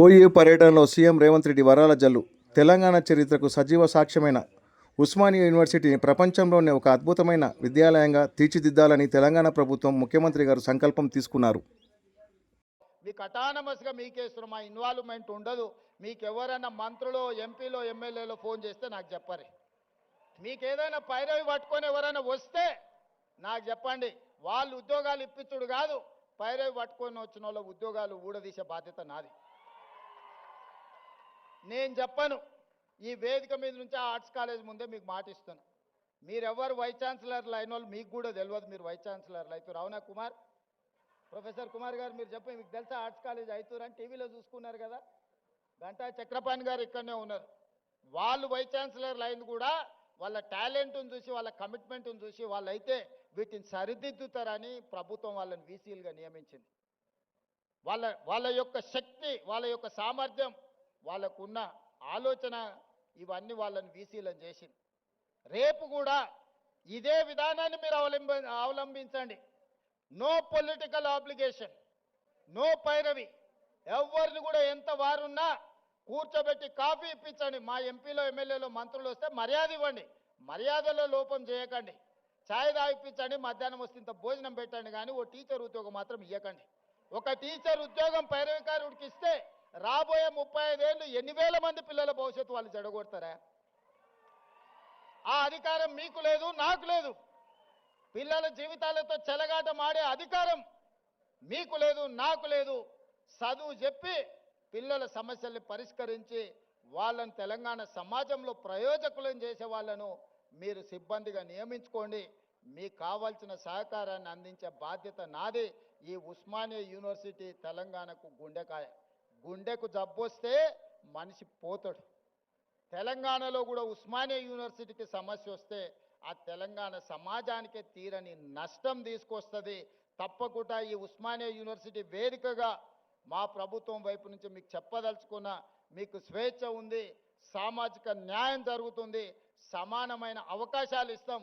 OU పర్యటనలో CM Revanth Reddy వరాల జల్లు. తెలంగాణ చరిత్రకు సజీవ సాక్ష్యమైన ఉస్మానియా యూనివర్సిటీని ప్రపంచంలోనే ఒక అద్భుతమైన విద్యాలయంగా తీర్చిదిద్దాలని తెలంగాణ ప్రభుత్వం ముఖ్యమంత్రి గారు సంకల్పం తీసుకున్నారు. మీకు అటానమస్గా మీకేస్తున్న మా ఇన్వాల్వ్మెంట్ ఉండదు. మీకు ఎవరైనా మంత్రులు, ఎంపీలో, ఎమ్మెల్యేలో ఫోన్ చేస్తే నాకు చెప్పరు. మీకు ఏదైనా పైరవి పట్టుకొని ఎవరైనా వస్తే నాకు చెప్పండి. వాళ్ళు ఉద్యోగాలు ఇప్పించుడు కాదు, పైరవి పట్టుకొని వచ్చిన వాళ్ళ ఉద్యోగాలు ఊడదీసే బాధ్యత నాది. నేను చెప్పను. ఈ వేదిక మీద నుంచి ఆర్ట్స్ కాలేజ్ ముందే మీకు మాటిస్తాను. మీరెవరు వైస్ ఛాన్సలర్లు అయిన వాళ్ళు మీకు కూడా తెలియదు. మీరు వైస్ ఛాన్సలర్లు అవుతారు. అవునా కుమార్? ప్రొఫెసర్ కుమార్ గారు మీరు చెప్పండి, మీకు తెలుసా ఆర్ట్స్ కాలేజ్ అవుతారని? టీవీలో చూసుకున్నారు కదా. గంటా చక్రపాణి గారు ఇక్కడనే ఉన్నారు. వాళ్ళు వైస్ ఛాన్సలర్లు అయింది కూడా వాళ్ళ టాలెంట్ను చూసి, వాళ్ళ కమిట్మెంట్ను చూసి వాళ్ళైతే వీటిని సరిదిద్దుతారని ప్రభుత్వం వాళ్ళని వీసీలుగా నియమించింది. వాళ్ళ యొక్క శక్తి, వాళ్ళ యొక్క సామర్థ్యం, వాళ్ళకున్న ఆలోచన ఇవన్నీ వాళ్ళని వీసీలను చేసింది. రేపు కూడా ఇదే విధానాన్ని మీరు అవలంబించండి. నో పొలిటికల్ ఆబ్లిగేషన్, నో పైరవి. ఎవరిని కూడా ఎంత వారున్నా కూర్చోబెట్టి కాఫీ ఇప్పించండి. మా ఎంపీలో, ఎమ్మెల్యేలో, మంత్రులు వస్తే మర్యాద ఇవ్వండి. మర్యాదలో లోపం చేయకండి. ఛాయ్ తాగిపించండి, మధ్యాహ్నం వస్తే ఇంత భోజనం పెట్టండి. కానీ ఓ టీచర్ ఉద్యోగం మాత్రం ఇవ్వకండి. ఒక టీచర్ ఉద్యోగం పైరవికారుడికి ఇస్తే రాబోయే 35 ఏళ్ళు 8,000 మంది పిల్లల భవిష్యత్తు వాళ్ళు చెడగొడతారా? ఆ అధికారం మీకు లేదు, నాకు లేదు. పిల్లల జీవితాలతో చెలగాటమాడే అధికారం మీకు లేదు, నాకు లేదు. చదువు చెప్పి పిల్లల సమస్యల్ని పరిష్కరించి వాళ్ళని తెలంగాణ సమాజంలో ప్రయోజకులను చేసే వాళ్ళను మీరు సిబ్బందిగా నియమించుకోండి. మీకు కావాల్సిన సహకారాన్ని అందించే బాధ్యత నాది. ఈ ఉస్మానియా యూనివర్సిటీ తెలంగాణకు గుండెకాయ. గుండెకు జబ్బు వస్తే మనిషి పోతాడు. తెలంగాణలో కూడా ఉస్మానియా యూనివర్సిటీకి సమస్య వస్తే ఆ తెలంగాణ సమాజానికే తీరని నష్టం తీసుకొస్తుంది. తప్పకుండా ఈ ఉస్మానియా యూనివర్సిటీ వేదికగా మా ప్రభుత్వం వైపు నుంచి మీకు చెప్పదలుచుకున్న, మీకు స్వేచ్ఛ ఉంది, సామాజిక న్యాయం జరుగుతుంది, సమానమైన అవకాశాలు ఇస్తాం.